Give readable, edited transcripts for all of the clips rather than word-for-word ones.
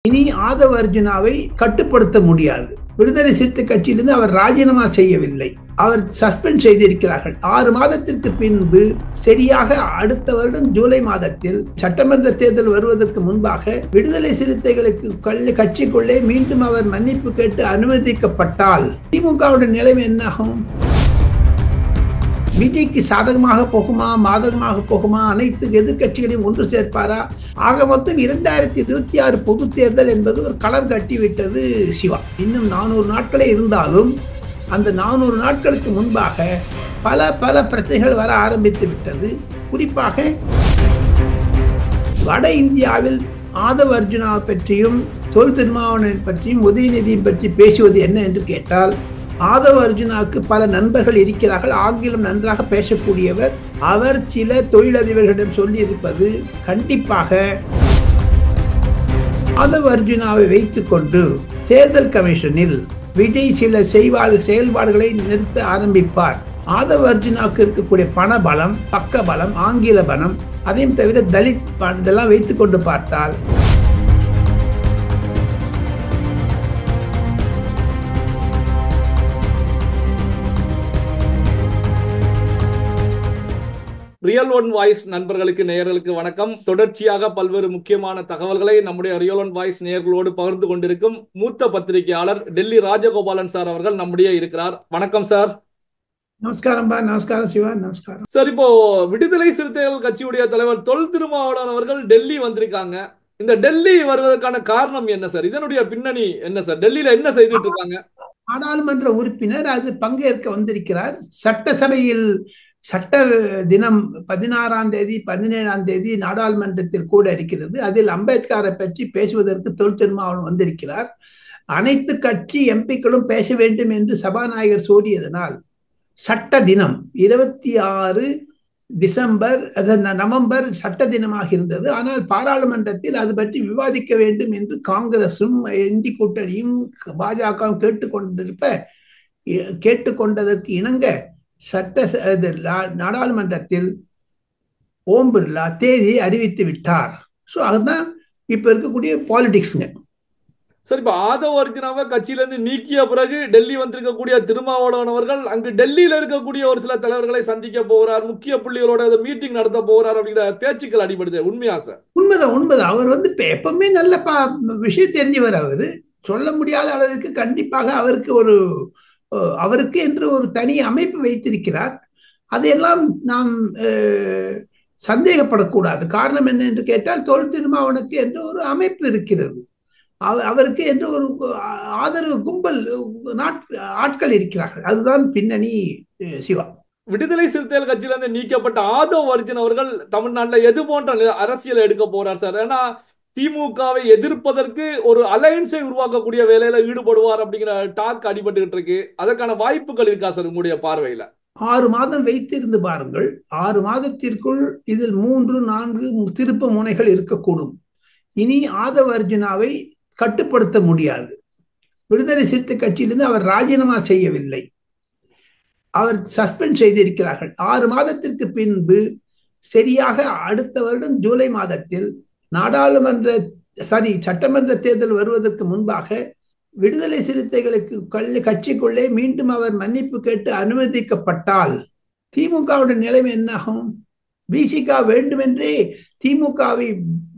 இனி ஆதவ அர்ஜுனாவை கட்டுப்படுத்த முடியாது. விடுதலை சிறுத்தை கட்சியிலிருந்து அவர் ராஜினாமா செய்யவில்லை, அவர் சஸ்பெண்ட் செய்திருக்கிறார்கள். 6 மாதத்திற்கு பின்பு சரியாக அடுத்த வருடம் ஜூலை மாதத்தில் சட்டமன்ற தேர்தல் வருவதற்கு முன்பாக விடுதலை சிறுத்தைகளுக்கு கட்சிக்குள்ளே மீண்டும் அவர் மன்னிப்பு கேட்டு அனுமதிக்கப்பட்டால் திமுகவுடைய நிலைமை என்னாகும்? விஜய்க்கு சாதகமாக போகுமா பாதகமாக போகுமா? அனைத்து எதிர்கட்சிகளையும் ஒன்று சேர்ப்பாரா? ஆக மொத்தம் 2026 பொது தேர்தல் என்பது ஒரு களம் கட்டிவிட்டது சிவா. இன்னும் 400 நாட்களே இருந்தாலும் அந்த 400 நாட்களுக்கு முன்பாக பல பிரச்சனைகள் வர ஆரம்பித்து விட்டது. குறிப்பாக வட இந்தியாவில் ஆதவ அர்ஜுனா பற்றியும் தொல் திருமாவளவன் பற்றியும் உதயநிதியை பற்றி பேசுவது என்ன என்று கேட்டால், ஆதவ அர்ஜுனாவுக்கு பல நண்பர்கள் இருக்கிறார்கள், ஆங்கிலம் நன்றாக பேசக்கூடியவர். அவர் சில தொழிலதிபர்களிடம் சொல்லி இருப்பது, கண்டிப்பாக ஆதவ அர்ஜுனாவை வைத்துக் கொண்டு தேர்தல் கமிஷனில் விஜய் சில செயல்பாடுகளை நிறுத்த ஆரம்பிப்பார். ஆதவ அர்ஜுனாவுக்கு இருக்கக்கூடிய பண பலம், பக்க பலம், ஆங்கில பலம், அதையும் தவிர தலித் இதெல்லாம் வைத்துக் கொண்டு பார்த்தால் ரியல் ஒன் வாய்ஸ் நண்பர்களுக்கு நேயர்களுக்கு வணக்கம். தொடர்ச்சியாக பல்வேறு முக்கியமான தகவல்களை நம்முடைய ரியல் ஒன் வாய்ஸ் நேயர்களோடு பகிர்ந்து கொண்டிருக்கும் மூத்த பத்திரிகையாளர் டெல்லி ராஜகோபாலன் சார் அவர்கள் நம்முடைய இருக்கிறார். வணக்கம் சார். நமஸ்காரம். நமஸ்காரம் சிவா. நமஸ்காரம் சார். இப்போ விடுதலை சிறுத்தைகள் கட்சியுடைய தலைவர் தொல் திருமாவளவன் அவர்கள் டெல்லி வந்திருக்காங்க. இந்த டெல்லி வருவதற்கான காரணம் என்ன சார்? இதனுடைய பின்னணி என்ன சார்? டெல்லியில என்ன செய்துட்டு இருக்காங்க? நாடாளுமன்ற உறுப்பினர் அது பங்கேற்க வந்திருக்கிறார். சட்டசபையில் சட்ட தினம் 16ஆம் தேதி 17ஆம் தேதி நாடாளுமன்றத்தில் கூட இருக்கிறது. அதில் அம்பேத்கரை பற்றி பேசுவதற்கு தொல் திருமாவளவன் வந்திருக்கிறார். அனைத்து கட்சி எம்பிக்களும் பேச வேண்டும் என்று சபாநாயகர் கோரியதனால் சட்ட தினம் 26 டிசம்பர் நவம்பர் சட்ட தினமாக இருந்தது. ஆனால் பாராளுமன்றத்தில் அது பற்றி விவாதிக்க வேண்டும் என்று காங்கிரசும் இந்தி கூட்டணியும் பாஜகவும் கேட்டுக்கொண்டதற்கு இணங்க நாடாளுமன்றத்தில் ஓம் பிர்லா தேதியை அறிவித்து விட்டார். ஸோ அதுதான் இப்ப இருக்கக்கூடிய பாலிடிக்ஸ்ங்க. சார், இப்ப ஆதவ அர்ஜுனாவை கட்சியில இருந்து நீக்கிய பிறகு டெல்லி வந்திருக்கக்கூடிய திருமாவளவன் அவர்கள் அங்கு டெல்லியில இருக்கக்கூடிய ஒரு சில தலைவர்களை சந்திக்க போகிறார், முக்கிய புள்ளிகளோட மீட்டிங் நடத்த போகிறார் அப்படிங்கிற பேச்சுக்கள் அடிபடுது. உண்மையா சார்? உண்மைதான். அவர் வந்து எப்பவுமே நல்ல விஷயம் தெரிஞ்சவர். அவரு சொல்ல முடியாத அளவுக்கு கண்டிப்பாக அவருக்கு என்று ஒரு தனி அமைப்பு வைத்திருக்கிறார். அதையெல்லாம் நாம் சந்தேகப்படக்கூடாது. காரணம் என்ன என்று கேட்டால், தொல் திருமாவனுக்கு என்று ஒரு அமைப்பு இருக்கிறது, அவருக்கு என்று ஒரு ஆதரவு கும்பல் ஆட்கள் இருக்கிறார்கள். அதுதான் பின்னணி சிவா. விடுதலை சிறுத்தைகள் கட்சியிலிருந்து நீக்கப்பட்ட ஆதவ அர்ஜுன் அவர்கள் தமிழ்நாட்டில் எது போன்ற அரசியல் எடுக்க போறார் சார்? ஏன்னா திமுகவை எதிர்ப்பதற்கு ஒரு அலையன்ஸை உருவாக்கக்கூடிய வேலையில ஈடுபடுவார் அப்படிங்கிற டாக் அடிபட்டு இருக்கு. அதற்கான வாய்ப்புகள் இருக்கா சார் உங்களுடைய பார்வையில? 6 மாதம் வைத்திருந்து பாருங்கள். 6 மாதத்திற்குள் இதில் 3-4 திருப்பு முனைகள் இருக்கக்கூடும். இனி ஆதவ அர்ஜுனாவை கட்டுப்படுத்த முடியாது. விடுதலை சிறுத்தை கட்சியிலிருந்து அவர் ராஜினாமா செய்யவில்லை, அவர் சஸ்பெண்ட் செய்திருக்கிறார்கள். 6 மாதத்திற்கு பின்பு சரியாக அடுத்த வருடம் ஜூலை மாதத்தில் சட்டமன்ற தேர்தல் வருவதற்கு முன்பாக விடுதலை சிறுத்தைகளுக்கு கட்சிக்குள்ளே மீண்டும் அவர் மன்னிப்பு கேட்டு அனுமதிக்கப்பட்டால் திமுகவுடைய நிலைமை என்னாகும்? விசிக வேண்டுமென்றே திமுகவை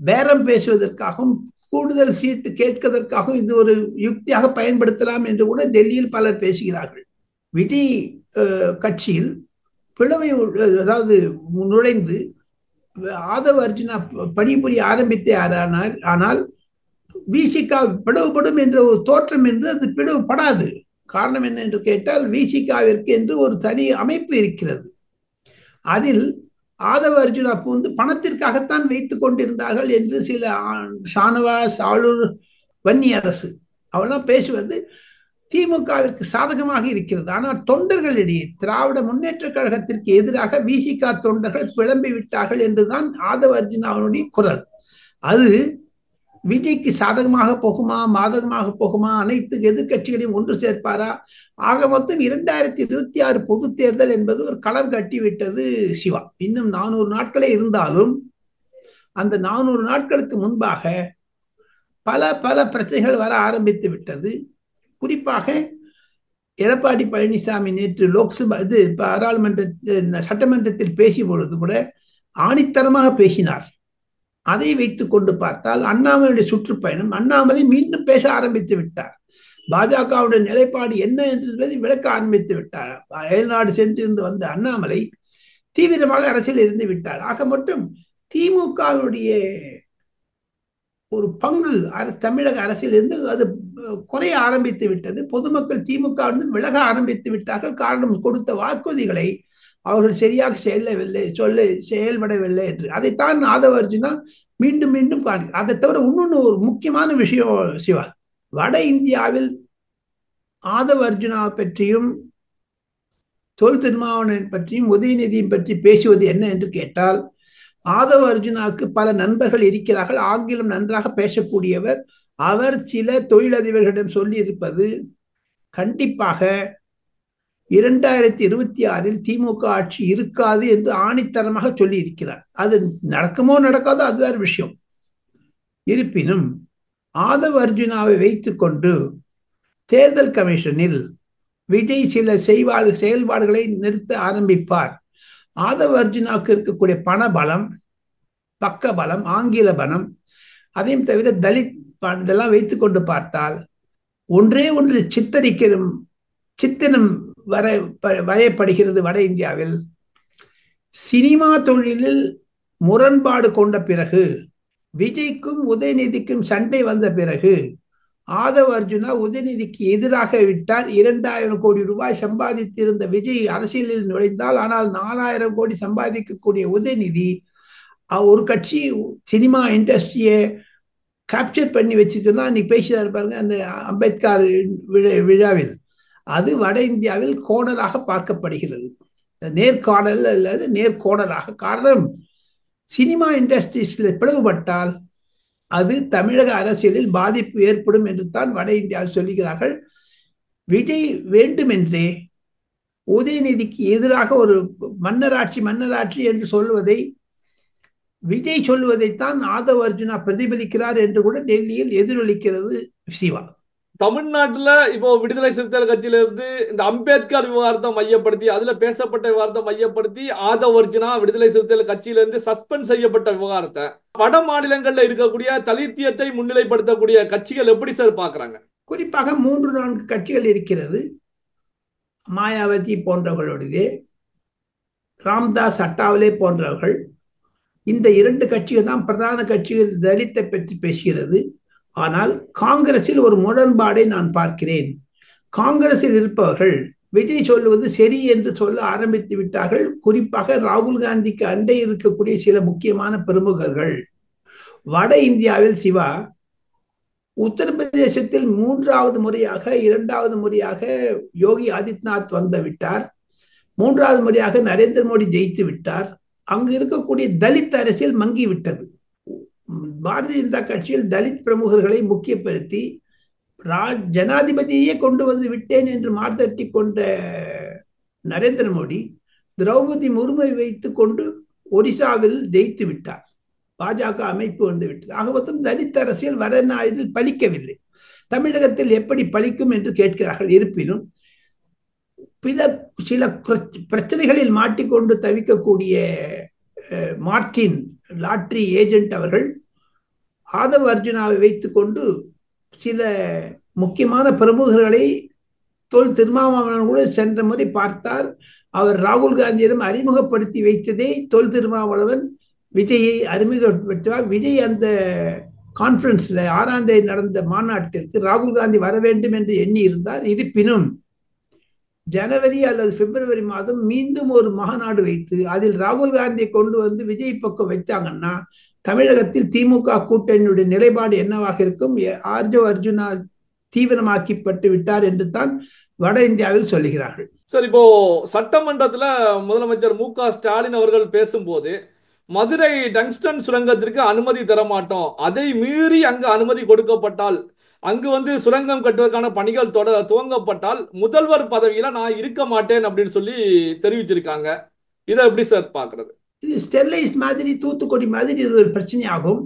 பேரம் பேசுவதற்காகவும் கூடுதல் சீட்டு கேட்பதற்காகவும் இது ஒரு யுக்தியாக பயன்படுத்தலாம் என்று கூட டெல்லியில் பலர் பேசுகிறார்கள். விஜய் கட்சியில் பிளவை நுழைந்து ஆதவ அர்ஜுனா பணிபுரிய ஆரம்பித்தே ஆனால் விசிக பிளவுபடும் என்ற ஒரு தோற்றம் என்று அது பிளவுபடாது. காரணம் என்ன என்று கேட்டால், விசிகாவிற்கு என்று ஒரு தனி அமைப்பு இருக்கிறது. அதில் ஆதவ அர்ஜுனா வந்து பணத்திற்காகத்தான் வைத்துக் கொண்டிருந்தார்கள் என்று சில ஷானவாஸ், ஆளூர், வன்னியரசு அவெல்லாம் பேசுவது திமுகவிற்கு சாதகமாக இருக்கிறது. ஆனால் தொண்டர்களிடையே திராவிட முன்னேற்ற கழகத்திற்கு எதிராக விசிக தொண்டர்கள் பிளம்பி விட்டார்கள் என்றுதான் ஆதவ அர்ஜுனாவுடைய குரல். அது விஜய்க்கு சாதகமாக போகுமா பாதகமாக போகுமா? அனைத்து எதிர்கட்சிகளையும் ஒன்று சேர்ப்பாரா? ஆக மொத்தம் 2026 பொது தேர்தல் என்பது ஒரு களம் கட்டிவிட்டது சிவா. இன்னும் 400 நாட்களே இருந்தாலும் அந்த 400 நாட்களுக்கு முன்பாக பல பல பிரச்சனைகள் வர ஆரம்பித்து விட்டது. குறிப்பாக எடப்பாடி பழனிசாமி நேற்று லோக்சபா பாராளுமன்ற சட்டமன்றத்தில் பேசிய பொழுது கூட ஆணித்தரமாக பேசினார். அதை வைத்துக் கொண்டு பார்த்தால் அண்ணாமலையுடைய சுற்றுப்பயணம், அண்ணாமலை மீண்டும் பேச ஆரம்பித்து விட்டார். பாஜகவுடைய நிலைப்பாடு என்ன என்பதை விளக்க ஆரம்பித்து விட்டார். அயல்நாடு சென்றிருந்து வந்த அண்ணாமலை தீவிரமாக அரசியல் இருந்து விட்டார். ஆக மட்டும் திமுகவுடைய ஒரு பங்கு தமிழக அரசியல் இருந்து அது குறைய ஆரம்பித்து விட்டது. பொதுமக்கள் திமுக விலக ஆரம்பித்து விட்டார்கள். காரணம், கொடுத்த வாக்குறுதிகளை அவர்கள் சரியாக செயல்படவில்லை என்று. அதைத்தான் ஆதவ அர்ஜுனா மீண்டும் மீண்டும் அதை தவிர இன்னொன்று ஒரு முக்கியமான விஷயம் சிவா, வட இந்தியாவில் ஆதவ அர்ஜுனா பற்றியும் தொல் திருமாவளவன் பற்றியும் உதயநிதியும் பற்றி பேசுவது என்ன என்று கேட்டால், ஆதவ அர்ஜுனாவுக்கு பல நண்பர்கள் இருக்கிறார்கள். ஆங்கிலம் நன்றாக பேசக்கூடியவர். அவர் சில தொழிலதிபர்களிடம் சொல்லி இருப்பது, கண்டிப்பாக 2026 திமுக ஆட்சி இருக்காது என்று ஆணித்தரமாக சொல்லி இருக்கிறார். அது நடக்குமோ நடக்காதோ அது வேறு விஷயம். இருப்பினும் ஆதவ அர்ஜுனாவை வைத்துக் கொண்டு தேர்தல் கமிஷனில் விஜய் சில செயல்பாடுகளை நிறுத்த ஆரம்பிப்பார். ஆதவ அர்ஜுனாவுக்கு இருக்கக்கூடிய பண பலம், பக்க பலம், ஆங்கில பலம், அதையும் தவிர தலித் இதெல்லாம் வைத்துக் கொண்டு பார்த்தால் ஒன்றே ஒன்று சித்திரம் வரையப்படுகிறது. வட இந்தியாவில் சினிமா தொழிலில் முரண்பாடு கொண்ட பிறகு, விஜய்க்கும் உதயநிதிக்கும் சண்டை வந்த பிறகு, ஆதவ அர்ஜுனா உதயநிதிக்கு எதிராக விட்டார். 2000 கோடி ரூபாய் சம்பாதித்திருந்த விஜய் அரசியலில் நுழைந்தால், ஆனால் 4000 கோடி சம்பாதிக்கக்கூடிய உதயநிதி ஒரு கட்சி சினிமா இண்டஸ்ட்ரியை கேப்சர் பண்ணி வச்சுருக்கா. இன்னைக்கு பேசுகிறார் பாருங்க அந்த அம்பேத்கர் விழாவில். அது வட இந்தியாவில் கோணலாக பார்க்கப்படுகிறது. நேர்காணல் அல்லது நேர்கோணலாக. காரணம், சினிமா இண்டஸ்ட்ரீஸில் பிளவுபட்டால் அது தமிழக அரசியலில் பாதிப்பு ஏற்படும் என்று தான் வட இந்தியாவில் சொல்லுகிறார்கள். விஜய் வேண்டுமென்றே உதயநிதிக்கு எதிராக ஒரு மன்னராட்சி என்று சொல்வதை, விஜய் சொல்வதைத்தான் ஆதவ அர்ஜுனா பிரதிபலிக்கிறார் என்று கூட டெல்லியில் எதிரொலிக்கிறது சிவா. தமிழ்நாட்டுல இப்போ விடுதலை சிறுத்தைகள் கட்சியில இருந்து இந்த அம்பேத்கர் விவகாரத்தை மையப்படுத்தி, அதுல பேசப்பட்ட விவகாரத்தை மையப்படுத்தி ஆதவ அர்ஜுனா விடுதலை சிறுத்தைகள் கட்சியில இருந்து சஸ்பெண்ட் செய்யப்பட்ட விவகாரத்தை வட மாநிலங்கள்ல இருக்கக்கூடிய தலித்தியத்தை முன்னிலைப்படுத்தக்கூடிய கட்சிகள் எப்படி சார் பாக்குறாங்க? குறிப்பாக 3-4 கட்சிகள் இருக்கிறது. மாயாவதி போன்றவர்களுடைய, ராம்தாஸ் அட்டாவலே போன்றவர்கள். இந்த 2 கட்சிகள் தான் பிரதான கட்சிகள் தலித்தை பற்றி பேசுகிறது. ஆனால் காங்கிரஸில் ஒரு முரண்பாடை நான் பார்க்கிறேன். காங்கிரஸில் இருப்பவர்கள் விஜய் சொல்லுவது சரி என்று சொல்ல ஆரம்பித்து விட்டார்கள். குறிப்பாக ராகுல் காந்திக்கு அண்டை இருக்கக்கூடிய சில முக்கியமான பிரமுகர்கள். வட இந்தியாவில் சிவா, உத்தரப்பிரதேசத்தில் 3வது முறையாக 2வது முறையாக யோகி ஆதித்யநாத் வந்து விட்டார். 3வது முறையாக நரேந்திர மோடி ஜெயித்து விட்டார். அங்கு இருக்கக்கூடிய தலித் அரசியல் மங்கி விட்டது. பாரதிய ஜனதா கட்சியில் தலித் பிரமுகர்களை முக்கியப்படுத்தி ஜனாதிபதியே கொண்டு வந்து விட்டேன் என்று மார்த்தட்டி கொண்ட நரேந்திர மோடி திரௌபதி முர்முவை வைத்துக் கொண்டு ஒரிசாவில் ஜெயித்து விட்டார். பாஜக அமைப்பு வந்து விட்டது. ஆக மொத்தம் தலித் அரசியல் வடநாட்டில் பலிக்கவில்லை. தமிழகத்தில் எப்படி பலிக்கும் என்று கேட்கிறார்கள். இருப்பினும் சில பிரச்சனைகளில் மாட்டிக்கொண்டு தவிக்கக்கூடிய மார்டின் லாட்ரி ஏஜென்ட் அவர்கள் ஆதவ அர்ஜுனாவை வைத்துக் கொண்டு சில முக்கியமான பிரமுகர்களை தொல் திருமாவளவன் கூட சென்ற முறை பார்த்தார். அவர் ராகுல் காந்தியிடம் அறிமுகப்படுத்தி வைத்ததே தொல் திருமாவளவன் விஜயை அறிமுகப்படுத்துவார். விஜய் அந்த கான்ஃபரன்ஸ்ல 6ஆம் தேதி நடந்த மாநாட்டிற்கு ராகுல் காந்தி வர வேண்டும் என்று எண்ணி இருந்தார். இருப்பினும் ஜனவரி அல்லது பிப்ரவரி மாதம் மீண்டும் ஒரு மாநாடு வைத்து அதில் ராகுல் காந்தியை கொண்டு வந்து விஜய் பக்கம் வைத்தாங்கன்னா தமிழகத்தில் திமுக கூட்டணியுடைய நிலைப்பாடு என்னவாக இருக்கும்? ஆதவ அர்ஜுனா தீவிரமாக்கப்பட்டு விட்டார் என்று தான் வட இந்தியாவில் சொல்லுகிறார்கள். சார், இப்போ சட்டமன்றத்துல முதலமைச்சர் மு.க. ஸ்டாலின் அவர்கள் பேசும்போது, மதுரை டங்ஸ்டன் சுரங்கத்திற்கு அனுமதி தர மாட்டோம், அதை மீறி அங்கு அனுமதி கொடுக்கப்பட்டால், அங்கு சுரங்கம் கட்டுவதற்கான பணிகள் துவங்கப்பட்டால் முதல்வர் பதவியில நான் இருக்க மாட்டேன் அப்படின்னு சொல்லி தெரிவிச்சிருக்காங்க. இதை எப்படி சார் பாக்குறது? இது ஸ்டெர்லைட் மாதிரி, தூத்துக்குடி மாதிரி இது ஒரு பிரச்சனையாகும்.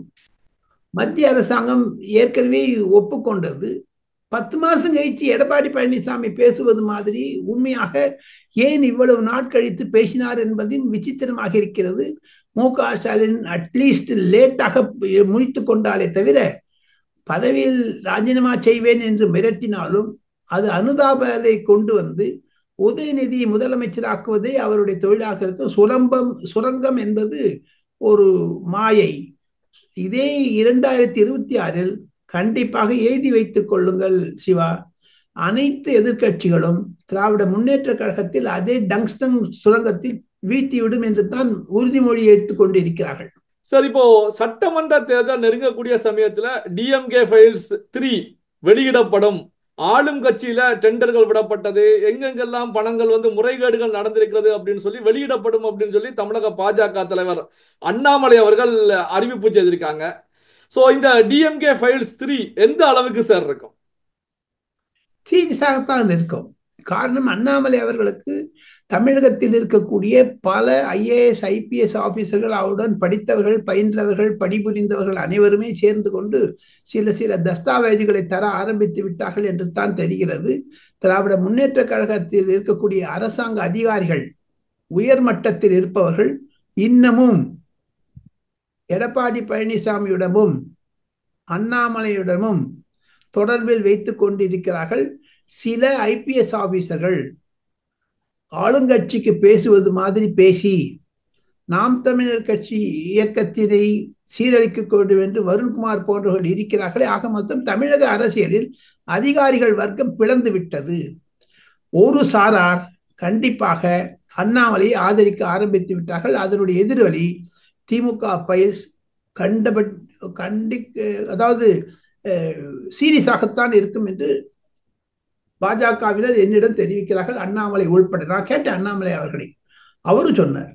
மத்திய அரசாங்கம் ஏற்கனவே ஒப்புக்கொண்டது. 10 மாசம் கழிச்சு எடப்பாடி பழனிசாமி பேசுவது மாதிரி உண்மையாக ஏன் இவ்வளவு நாட்கழித்து பேசினார் என்பதும் விசித்திரமாக இருக்கிறது. மு.க. ஸ்டாலின் அட்லீஸ்ட் லேட்டாக முடித்து கொண்டாலே தவிர பதவியில் ராஜினாமா செய்வேன் என்று மிரட்டினாலும் அது அனுதாபத்தை கொண்டு வந்து உதயநிதியை முதலமைச்சராக்குவதே அவருடைய தொழிலாக இருக்கும். சுரங்கம் என்பது ஒரு மாயை. இதே 2026 கண்டிப்பாக எழுதி வைத்துக் கொள்ளுங்கள் சிவா. அனைத்து எதிர்கட்சிகளும் திராவிட முன்னேற்ற கழகத்தில் அதே டங்ஸ்டன் சுரங்கத்தில் வீழ்த்திவிடும் என்று தான் உறுதிமொழி எடுத்துக் கொண்டிருக்கிறார்கள். சார், இப்போ சட்டமன்ற தேர்தல் நெருங்கக்கூடிய சமயத்துல டிஎம்கே ஃபைல்ஸ் 3 வெளியிடப்படும், ஆளும் கட்சியில டெண்டர்கள் விடப்பட்டது, எங்கெங்கெல்லாம் பணங்கள் முறைகேடுகள் நடந்திருக்கிறது அப்படின்னு சொல்லி வெளியிடப்படும் அப்படின்னு சொல்லி தமிழக பாஜக தலைவர் அண்ணாமலை அவர்கள் அறிவிப்பு செய்திருக்காங்க. சோ இந்த டிஎம்கே ஃபைல்ஸ் 3 எந்த அளவுக்கு சார் இருக்கும்? சீரியஸாகத்தான் இருக்கும். காரணம், அண்ணாமலை அவர்களுக்கு தமிழகத்தில் இருக்கக்கூடிய பல ஐஏஎஸ் ஐபிஎஸ் ஆபீசர்கள், அவருடன் படித்தவர்கள், பயின்றவர்கள், பணிபுரிந்தவர்கள் அனைவருமே சேர்ந்து கொண்டு சில தஸ்தாவேஜுகளை தர ஆரம்பித்து விட்டார்கள் என்று தான் தெரிகிறது. திராவிட முன்னேற்ற கழகத்தில் இருக்கக்கூடிய அரசாங்க அதிகாரிகள், உயர்மட்டத்தில் இருப்பவர்கள் இன்னமும் எடப்பாடி பழனிசாமியுடனும் அண்ணாமலையுடனும் தொடர்பில் வைத்துக் கொண்டிருக்கிறார்கள். சில ஐபிஎஸ் ஆபீசர்கள் ஆளுங்கட்சிக்கு பேசுவது மாதிரி பேசி நாம் தமிழர் கட்சி இயக்கத்தினை சீரழிக்க வேண்டும் என்று வருண்குமார் போன்றவர்கள் இருக்கிறார்களே. ஆக மொத்தம் தமிழக அரசியலில் அதிகாரிகள் வர்க்கம் பிளந்து விட்டது. ஒரு சாரார் கண்டிப்பாக அண்ணாமலையை ஆதரிக்க ஆரம்பித்து விட்டார்கள். அதனுடைய எதிரொலி திமுக ஃபைல்ஸ் அதாவது சீரியஸாகத்தான் இருக்கும் என்று பாஜகவினர் என்னிடம் தெரிவிக்கிறார்கள், அண்ணாமலை உள்பட. நான் கேட்டேன் அண்ணாமலை அவர்களை, அவரும் சொன்னார்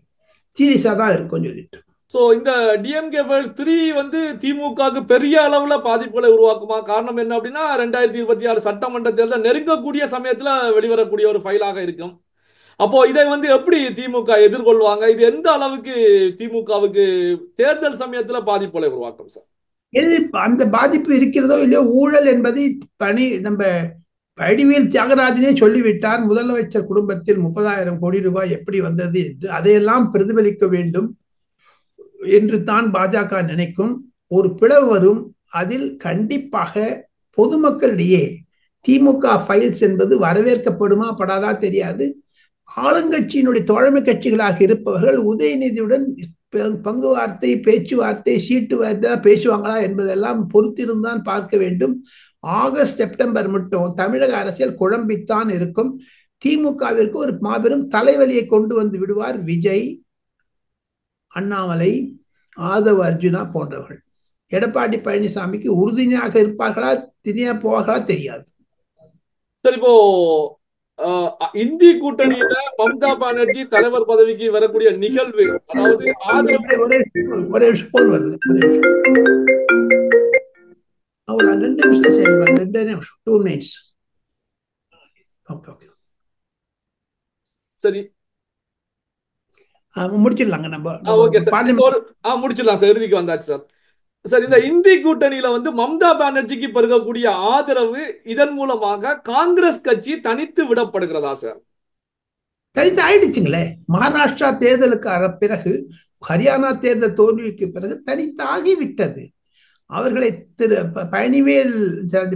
சீரியஸா தான் இருக்கும் சொல்லிட்டு. சோ இந்த டிஎம்கே ஃபைல்ஸ் 3 திமுகவுக்கு பெரிய அளவுல பாதிப்புகளை உருவாக்குமா? காரணம் என்ன அப்படின்னா, 2026 சட்டமன்ற தேர்தல் நெருங்கக்கூடிய சமயத்துல வெளிவரக்கூடிய ஒரு ஃபைலாக இருக்கும். அப்போ இதை எப்படி திமுக எதிர்கொள்வாங்க? இது எந்த அளவுக்கு திமுகவுக்கு தேர்தல் சமயத்துல பாதிப்புகளை உருவாக்கும் சார்? எது அந்த பாதிப்பு இருக்கிறதோ இல்லையோ, ஊழல் என்பதை நம்ம வடிவேல் தியாகராஜனே சொல்லிவிட்டார். முதலமைச்சர் குடும்பத்தில் 30,000 கோடி ரூபாய் எப்படி வந்தது என்று. அதையெல்லாம் பிரதிபலிக்க வேண்டும் என்று தான் பாஜக நினைக்கும். ஒரு பிளவு வரும். அதில் கண்டிப்பாக பொதுமக்களிடையே திமுக ஃபைல்ஸ் என்பது வரவேற்கப்படுமா படாதா தெரியாது. ஆளுங்கட்சியினுடைய தோழமை கட்சிகளாக இருப்பவர்கள் உதயநிதியுடன் பங்குவார்த்தை, பேச்சுவார்த்தை, சீட்டு வார்த்தை பேசுவாங்களா என்பதெல்லாம் பொறுத்திருந்தான் பார்க்க வேண்டும். ஆகஸ்ட் செப்டம்பர் மட்டும் தமிழக அரசியல் குழம்பித்தான் இருக்கும். திமுகவிற்கு ஒரு மாபெரும் தலைவலியை கொண்டு வந்து விடுவார் விஜய், அண்ணாமலை, ஆதவ அர்ஜுனா போன்றவர்கள். எடப்பாடி பழனிசாமிக்கு உறுதியாக இருப்பார்களா, திணியா போவார்களா தெரியாது. சரி, இப்போ இந்தி கூட்டணியில மம்தா பானர்ஜி தலைவர் பதவிக்கு வரக்கூடிய நிகழ்வு, அதாவது ஒரே போன் வருது, 2 நிமிஷம் செய்யணும், 2 நிமிஷம், 2 minutes. சரி, முடிச்சிடலாங்க நம்ம. ஓகே சார், முடிச்சிடலாம் சார், இறுதிக்கு வந்தாச்சு சார். சார், இந்த இந்தி கூட்டணியில மம்தா பானர்ஜிக்கு பெருகக்கூடிய ஆதரவு, இதன் மூலமாக காங்கிரஸ் கட்சி தனித்து விடப்படுகிறதா சார்? தனித்து ஆயிடுச்சுங்களே. மகாராஷ்டிரா தேர்தலுக்கு பிறகு, ஹரியானா தேர்தல் தோல்விக்கு பிறகு தனித்தாகிவிட்டது. அவர்களை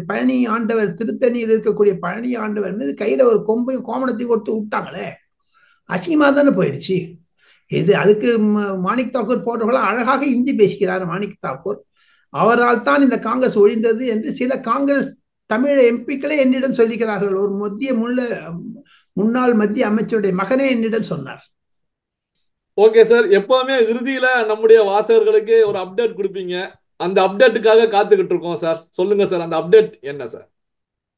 பழனி ஆண்டவர், திருத்தணியில் இருக்கக்கூடிய பழனி ஆண்டவர் மீது கையில ஒரு கொம்பையும் கோமணத்தையும் கொடுத்து விட்டாங்களே, அசிங்கமா தானே போயிடுச்சு. அதுக்கு மாணிக் தாக்கூர் போன்றவர்கள் அழகாக இந்தி பேசுகிறார். மாணிக் தாக்கூர் அவரால் தான் இந்த காங்கிரஸ் ஒழிந்தது என்று சில காங்கிரஸ் தமிழ் எம்பிக்களே என்னிடம் சொல்லிக்கிறார்கள். ஒரு முன்னாள் மத்திய அமைச்சருடைய மகனே என்னிடம் சொன்னார். ஓகே சார், எப்பவுமே இறுதியில நம்முடைய வாசகர்களுக்கு ஒரு அப்டேட் கொடுப்பீங்க. அந்த அப்டேட்டுக்காக காத்துக்கிட்டு இருக்கோம் சார். சொல்லுங்க சார், அந்த அப்டேட் என்ன சார்?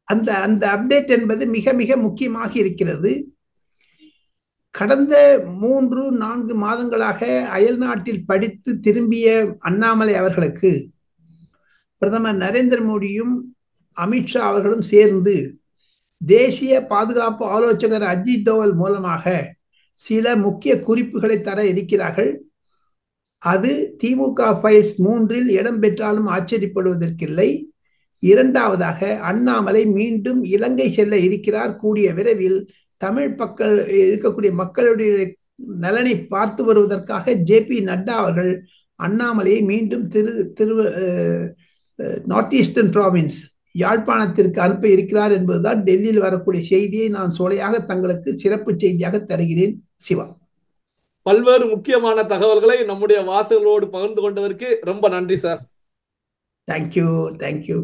அந்த அப்டேட் என்பது மிக மிக முக்கியமாக இருக்கிறது. கடந்த 3-4 மாதங்களாக அயல் நாட்டில் படித்து திரும்பிய அண்ணாமலை அவர்களுக்கு பிரதமர் நரேந்திர மோடியும் அமித்ஷா அவர்களும் சேர்ந்து தேசிய பாதுகாப்பு ஆலோசகர் அஜித் தோவல் மூலமாக சில முக்கிய குறிப்புகளை தர இருக்கிறார்கள். அது திமுக ஃபைல்ஸ் 3 இடம்பெற்றாலும் ஆச்சரியப்படுவதற்கில்லை. இரண்டாவதாக, அண்ணாமலை மீண்டும் இலங்கை செல்ல இருக்கிறார். கூடிய விரைவில் தமிழ் மக்கள் இருக்கக்கூடிய மக்களுடைய நலனை பார்த்து வருவதற்காக ஜே.பி. நட்டா அவர்கள் அண்ணாமலையை மீண்டும் நார்த் ஈஸ்டர்ன் ப்ராவின்ஸ் யாழ்ப்பாணத்திற்கு அனுப்ப இருக்கிறார் என்பதுதான் டெல்லியில் வரக்கூடிய செய்தியை நான் சோலையாக தங்களுக்கு சிறப்பு செய்தியாக தருகிறேன். சிவா, பல்வேறு முக்கியமான தகவல்களை நம்முடைய வாசகர்களோடு பகிர்ந்து கொண்டதற்கு ரொம்ப நன்றி சார். தேங்க்யூ.